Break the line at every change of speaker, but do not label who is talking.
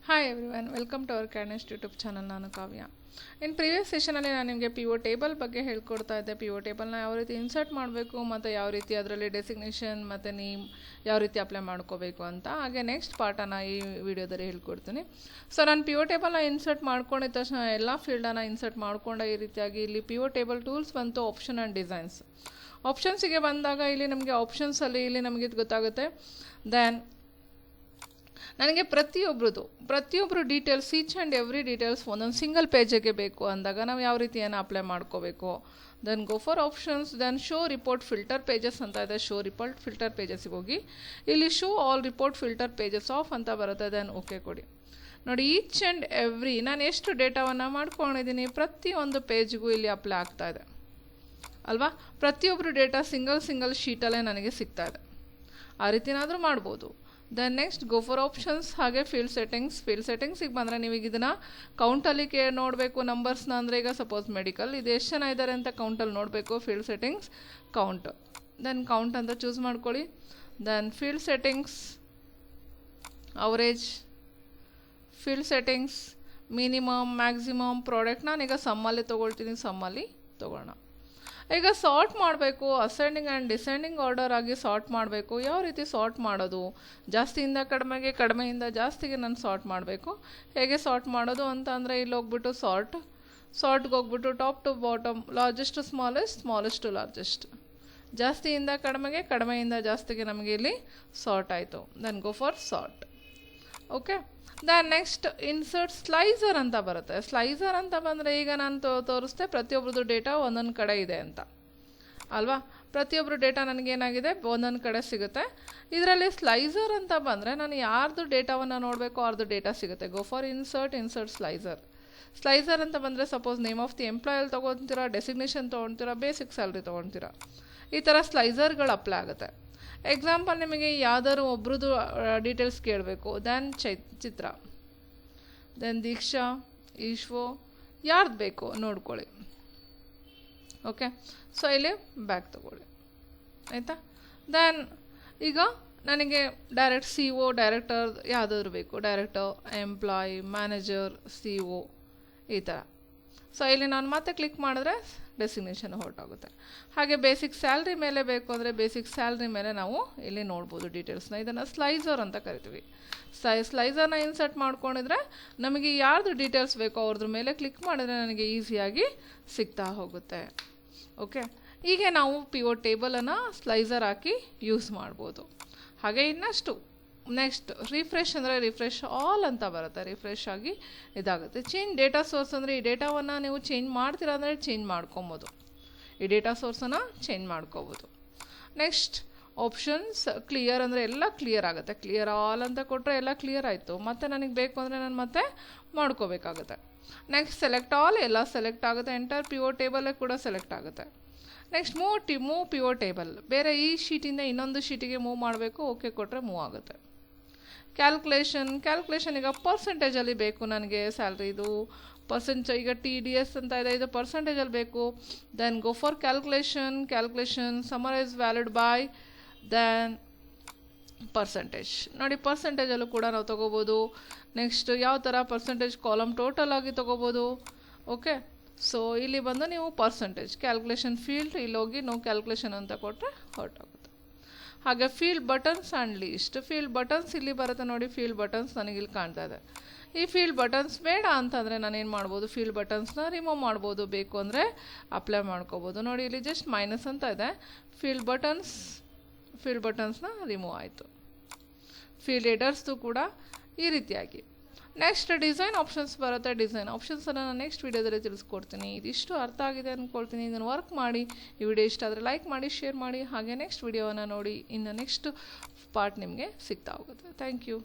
Hi everyone, welcome to our CAD NEST YouTube channel. ನಾನು ಕಾವ್ಯ. In previous session ಅಲ್ಲಿ ನಾನು ನಿಮಗೆ PO ಟೇಬಲ್ ಬಗ್ಗೆ ಹೇಳ್ಕೊಡ್ತಾ ಇದ್ದೆ. PO ಟೇಬಲ್ನ ಯಾವ ರೀತಿ ಇನ್ಸರ್ಟ್ ಮಾಡಬೇಕು ಮತ್ತು ಯಾವ ರೀತಿ ಅದರಲ್ಲಿ ಡೆಸಿಗ್ನೇಷನ್ ಮತ್ತು ನೇಮ್ ಯಾವ ರೀತಿ ಅಪ್ಲೈ ಮಾಡ್ಕೋಬೇಕು ಅಂತ. ಹಾಗೆ ನೆಕ್ಸ್ಟ್ ಪಾರ್ಟನ್ನು ಈ ವಿಡಿಯೋದಲ್ಲಿ ಹೇಳ್ಕೊಡ್ತೀನಿ. ಸೊ ನಾನು PO ಟೇಬಲ್ನ ಇನ್ಸರ್ಟ್ ಮಾಡ್ಕೊಂಡಿದ್ದ ತಕ್ಷಣ ಎಲ್ಲ ಫೀಲ್ಡನ್ನು ಇನ್ಸರ್ಟ್ ಮಾಡ್ಕೊಂಡ ಈ ರೀತಿಯಾಗಿ ಇಲ್ಲಿ PO ಟೇಬಲ್ ಟೂಲ್ಸ್ ಬಂತು, ಆಪ್ಷನ್ ಆ್ಯಂಡ್ ಡಿಸೈನ್ಸ್. ಆಪ್ಷನ್ಸಿಗೆ ಬಂದಾಗ ಇಲ್ಲಿ ನಮಗೆ ಆಪ್ಷನ್ಸಲ್ಲಿ ಇಲ್ಲಿ ನಮಗೆ ಗೊತ್ತಾಗುತ್ತೆ. ದೆನ್ ನನಗೆ ಪ್ರತಿಯೊಬ್ಬರು details each and every details ಒಂದೊಂದು ಸಿಂಗಲ್ ಪೇಜಿಗೆ ಬೇಕು ಅಂದಾಗ ನಾವು ಯಾವ ರೀತಿಯನ್ನು ಅಪ್ಲೈ ಮಾಡ್ಕೋಬೇಕು. Then go for options, then show report filter pages ಅಂತ ಇದೆ. ಶೋ ರಿಪೋರ್ಟ್ ಫಿಲ್ಟರ್ ಪೇಜಸ್ಸಿಗೆ ಹೋಗಿ ಇಲ್ಲಿ show all report filter pages off ಅಂತ ಬರುತ್ತೆ. ದೆನ್ ಓಕೆ ಕೊಡಿ. ನೋಡಿ, ಈಚ್ ಆ್ಯಂಡ್ ಎವ್ರಿ ನಾನು ಎಷ್ಟು ಡೇಟಾವನ್ನು ಮಾಡ್ಕೊಂಡಿದ್ದೀನಿ ಪ್ರತಿಯೊಂದು ಪೇಜ್ಗೂ ಇಲ್ಲಿ ಅಪ್ಲೈ ಆಗ್ತಾ ಇದೆ ಅಲ್ವಾ. ಪ್ರತಿಯೊಬ್ಬರು ಡೇಟಾ ಸಿಂಗಲ್ ಶೀಟಲ್ಲೇ ನನಗೆ ಸಿಗ್ತಾ ಇದೆ. ಆ ರೀತಿನಾದರೂ ಮಾಡ್ಬೋದು. Then next go for options, ಹಾಗೆ ಫೀಲ್ಡ್ ಸೆಟ್ಟಿಂಗ್ಸಿಗೆ ಬಂದರೆ ನೀವೀಗ ಇದನ್ನು ಕೌಂಟಲ್ಲಿ ನೋಡಬೇಕು ನಂಬರ್ಸ್ನ. ಅಂದರೆ ಈಗ ಸಪೋಸ್ ಮೆಡಿಕಲ್ ಇದು ಎಷ್ಟು ಜನ ಇದ್ದಾರೆ ಅಂತ ಕೌಂಟಲ್ಲಿ ನೋಡಬೇಕು. Field settings count, then count ಅಂತ ಚೂಸ್ ಮಾಡ್ಕೊಳ್ಳಿ. Then field settings average, field settings minimum maximum product ನಾನೀಗ ಸಮ್ಮಲ್ಲಿ ತೊಗೊಳ್ತೀನಿ. ಸಮ್ಮಲ್ಲಿ ತೊಗೊಳ್ಳೋಣ. ಈಗ ಸಾರ್ಟ್ ಮಾಡಬೇಕು, ಅಸೆಂಡಿಂಗ್ ಆ್ಯಂಡ್ ಡಿಸೆಂಡಿಂಗ್ ಆರ್ಡರ್ ಆಗಿ ಸಾರ್ಟ್ ಮಾಡಬೇಕು. ಯಾವ ರೀತಿ ಸಾರ್ಟ್ ಮಾಡೋದು? ಜಾಸ್ತಿಯಿಂದ ಕಡಿಮೆಗೆ, ಕಡಿಮೆಯಿಂದ ಜಾಸ್ತಿಗೆ ನಾನು ಸಾರ್ಟ್ ಮಾಡಬೇಕು. ಹೇಗೆ ಸಾರ್ಟ್ ಮಾಡೋದು ಅಂತ ಅಂದರೆ ಇಲ್ಲಿ ಹೋಗ್ಬಿಟ್ಟು ಸಾರ್ಟ್ಗೆ ಹೋಗ್ಬಿಟ್ಟು top to bottom, largest to smallest, smallest to largest. ಜಾಸ್ತಿಯಿಂದ ಕಡಿಮೆಗೆ, ಕಡಿಮೆಯಿಂದ ಜಾಸ್ತಿಗೆ ನಮಗೆ ಇಲ್ಲಿ ಸಾರ್ಟ್ ಆಯಿತು. Then go for sort. Okay. Then next insert slicer ಅಂತ ಬರುತ್ತೆ. ಸ್ಲೈಸರ್ ಅಂತ ಬಂದರೆ ಈಗ ನಾನು ತೋರಿಸ್ದೆ ಪ್ರತಿಯೊಬ್ಬರದ್ದು ಡೇಟಾ ಒಂದೊಂದು ಕಡೆ ಇದೆ ಅಂತ ಅಲ್ವಾ. ಪ್ರತಿಯೊಬ್ಬರು ಡೇಟಾ ನನಗೇನಾಗಿದೆ ಒಂದೊಂದು ಕಡೆ ಸಿಗುತ್ತೆ. ಇದರಲ್ಲಿ ಸ್ಲೈಸರ್ ಅಂತ ಬಂದರೆ ನಾನು ಯಾರ್ದು ಡೇಟಾವನ್ನು ನೋಡಬೇಕು ಅವ್ರದ್ದು ಡೇಟಾ ಸಿಗುತ್ತೆ. ಗೋ ಫಾರ್ ಇನ್ಸರ್ಟ್ ಸ್ಲೈಸರ್ ಅಂತ ಬಂದರೆ ಸಪೋಸ್ ನೇಮ್ ಆಫ್ ದಿ ಎಂಪ್ಲಾಯಲ್ಲಿ ತೊಗೊತೀರಾ, ಡೆಸಿಗ್ನೇಷನ್ ತೊಗೊತೀರಾ, ಬೇಸಿಕ್ ಸ್ಯಾಲ್ರಿ ತೊಗೊತೀರಾ. ಈ ಥರ ಸ್ಲೈಸರ್ಗಳು ಅಪ್ಲೈ ಆಗುತ್ತೆ. ಎಕ್ಸಾಂಪಲ್ ನಿಮಗೆ ಯಾವ್ದಾದ್ರು ಒಬ್ರದ್ದು ಡೀಟೇಲ್ಸ್ ಕೇಳಬೇಕು. ದೆನ್ ಚಿತ್ರ, ದೆನ್ ದೀಕ್ಷಾ, ಈಶ್ವೋ, ಯಾರ್ದು ಬೇಕು ನೋಡ್ಕೊಳ್ಳಿ. ಓಕೆ. ಸೊ ಇಲ್ಲಿ ಬ್ಯಾಕ್ ತಗೊಳ್ಳಿ ಆಯಿತಾ. ದೆನ್ ಈಗ ನನಗೆ ಡೈರೆಕ್ಟ್ CO, ಡೈರೆಕ್ಟರ್ ಯಾವುದಾದ್ರು ಬೇಕು. ಡೈರೆಕ್ಟರ್, ಎಂಪ್ಲಾಯಿ, ಮ್ಯಾನೇಜರ್, CO ಈ ಥರ. ಸೊ ಇಲ್ಲಿ ನಾನು ಮತ್ತೆ ಕ್ಲಿಕ್ ಮಾಡಿದ್ರೆ ಡೆಸಿಗ್ನೇಷನ್ ಹೊರಟಾಗುತ್ತೆ. ಹಾಗೆ ಬೇಸಿಕ್ ಸ್ಯಾಲ್ರಿ ಮೇಲೆ ಬೇಕು ಅಂದರೆ ಬೇಸಿಕ್ ಸ್ಯಾಲ್ರಿ ಮೇಲೆ ನಾವು ಇಲ್ಲಿ ನೋಡ್ಬೋದು ಡೀಟೇಲ್ಸ್ನ. ಇದನ್ನು ಸ್ಲೈಸರ್ ಅಂತ ಕರಿತೀವಿ. ಸ್ಲೈಸರ್ನ ಇನ್ಸರ್ಟ್ ಮಾಡ್ಕೊಂಡಿದ್ರೆ ನಮಗೆ ಯಾರ್ದು ಡೀಟೇಲ್ಸ್ ಬೇಕೋ ಅವ್ರದ್ರ ಮೇಲೆ ಕ್ಲಿಕ್ ಮಾಡಿದ್ರೆ ನನಗೆ ಈಸಿಯಾಗಿ ಸಿಗ್ತಾ ಹೋಗುತ್ತೆ. ಓಕೆ. ಹೀಗೆ ನಾವು PO ಟೇಬಲನ್ನು ಸ್ಲೈಸರ್ ಹಾಕಿ ಯೂಸ್ ಮಾಡ್ಬೋದು. ಹಾಗೆ ಇನ್ನಷ್ಟು ನೆಕ್ಸ್ಟ್ ರಿಫ್ರೆಶ್ ಅಂದರೆ ರಿಫ್ರೆಶ್ ಆಲ್ ಅಂತ ಬರುತ್ತೆ. ರಿಫ್ರೆಶ್ ಆಗಿ ಇದಾಗುತ್ತೆ. ಚೇಂಜ್ ಡೇಟಾ ಸೋರ್ಸ್ ಅಂದರೆ ಈ ಡೇಟಾವನ್ನು ನೀವು ಚೇಂಜ್ ಮಾಡ್ತೀರಾ ಅಂದರೆ ಚೇಂಜ್ ಮಾಡ್ಕೊಬೋದು. ಈ ಡೇಟಾ ಸೋರ್ಸನ್ನು ಚೇಂಜ್ ಮಾಡ್ಕೋಬೋದು. ನೆಕ್ಸ್ಟ್ ಆಪ್ಷನ್ಸ್ ಕ್ಲಿಯರ್ ಅಂದರೆ ಎಲ್ಲ ಕ್ಲಿಯರ್ ಆಗುತ್ತೆ. ಕ್ಲಿಯರ್ ಆಲ್ ಅಂತ ಕೊಟ್ಟರೆ ಎಲ್ಲ ಕ್ಲಿಯರ್ ಆಯಿತು. ಮತ್ತು ನನಗೆ ಬೇಕು ಅಂದರೆ ನಾನು ಮತ್ತೆ ಮಾಡ್ಕೋಬೇಕಾಗುತ್ತೆ. ನೆಕ್ಸ್ಟ್ ಸೆಲೆಕ್ಟ್ ಆಲ್, ಎಲ್ಲ ಸೆಲೆಕ್ಟ್ ಆಗುತ್ತೆ. ಎಂಟರ್ PO ಟೇಬಲ್ಲೇ ಕೂಡ ಸೆಲೆಕ್ಟ್ ಆಗುತ್ತೆ. ನೆಕ್ಸ್ಟ್ ಮೂವ್ PO ಟೇಬಲ್, ಬೇರೆ ಈ ಶೀಟಿಂದ ಇನ್ನೊಂದು ಶೀಟಿಗೆ ಮೂವ್ ಮಾಡಬೇಕು. ಓಕೆ ಕೊಟ್ಟರೆ ಮೂವ್ ಆಗುತ್ತೆ. ಕ್ಯಾಲ್ಕುಲೇಷನ್ ಈಗ ಪರ್ಸೆಂಟೇಜಲ್ಲಿ ಬೇಕು ನನಗೆ ಸ್ಯಾಲ್ರಿದು ಈಗ TDS ಅಂತ ಇದೆ, ಇದು ಪರ್ಸೆಂಟೇಜಲ್ಲಿ ಬೇಕು. Then go for calculation summarize valid by, then percentage. ನೋಡಿ, ಪರ್ಸೆಂಟೇಜಲ್ಲೂ ಕೂಡ ನಾವು ತೊಗೋಬೋದು. ನೆಕ್ಸ್ಟ್ ಯಾವ ಥರ ಪರ್ಸೆಂಟೇಜ್ ಕಾಲಮ್ ಟೋಟಲ್ ಆಗಿ ತೊಗೋಬೋದು. ಓಕೆ. ಸೊ ಇಲ್ಲಿ ಬಂದು ನೀವು ಪರ್ಸೆಂಟೇಜ್ ಕ್ಯಾಲ್ಕುಲೇಷನ್ ಫೀಲ್ಡ್ ಇಲ್ಲಿ ಹೋಗಿ ನೋ ಕ್ಯಾಲ್ಕುಲೇಷನ್ ಅಂತ ಕೊಟ್ಟರೆ ಹೊರಟಾಗುತ್ತೆ. ಹಾಗೆ field buttons and list, field buttons ಇಲ್ಲಿ ಬರುತ್ತೆ. ನೋಡಿ, ಫೀಲ್ಡ್ ಬಟನ್ಸ್ ನನಗಿಲ್ಲಿ ಕಾಣ್ತಾ ಇದೆ. ಈ ಫೀಲ್ಡ್ ಬಟನ್ಸ್ ಬೇಡ ಅಂತಂದರೆ ನಾನೇನು ಮಾಡ್ಬೋದು, ಫೀಲ್ಡ್ ಬಟನ್ಸ್ನ ರಿಮೂವ್ ಮಾಡ್ಬೋದು. ಬೇಕು ಅಂದರೆ ಅಪ್ಲೈ ಮಾಡ್ಕೋಬೋದು. ನೋಡಿ, ಇಲ್ಲಿ ಜಸ್ಟ್ ಮೈನಸ್ ಅಂತ ಇದೆ. ಫೀಲ್ಡ್ ಬಟನ್ಸ್ನ ರಿಮೂವ್ ಆಯಿತು. ಫೀಲ್ಡ್ ಹೆಡರ್ಸ್ದು ಕೂಡ ಈ ರೀತಿಯಾಗಿ. ನೆಕ್ಸ್ಟ್ ಡಿಸೈನ್ ಆಪ್ಷನ್ಸ್ ಬರುತ್ತೆ. ಡಿಸೈನ್ ಆಪ್ಷನ್ಸನ್ನು ನಾನು ನೆಕ್ಸ್ಟ್ ವೀಡಿಯೋದಲ್ಲಿ ತಿಳಿಸ್ಕೊಡ್ತೀನಿ. ಇದಿಷ್ಟು ಅರ್ಥ ಆಗಿದೆ ಅಂದ್ಕೊಳ್ತೀನಿ. ಇದನ್ನು ವರ್ಕ್ ಮಾಡಿ. ಈ ವಿಡಿಯೋ ಇಷ್ಟ ಆದರೆ ಲೈಕ್ ಮಾಡಿ, ಶೇರ್ ಮಾಡಿ. ಹಾಗೆ ನೆಕ್ಸ್ಟ್ ವಿಡಿಯೋವನ್ನು ನೋಡಿ. ಇನ್ನು ನೆಕ್ಸ್ಟ್ ಪಾರ್ಟ್ ನಿಮಗೆ ಸಿಗ್ತಾ ಹೋಗುತ್ತೆ. Thank you.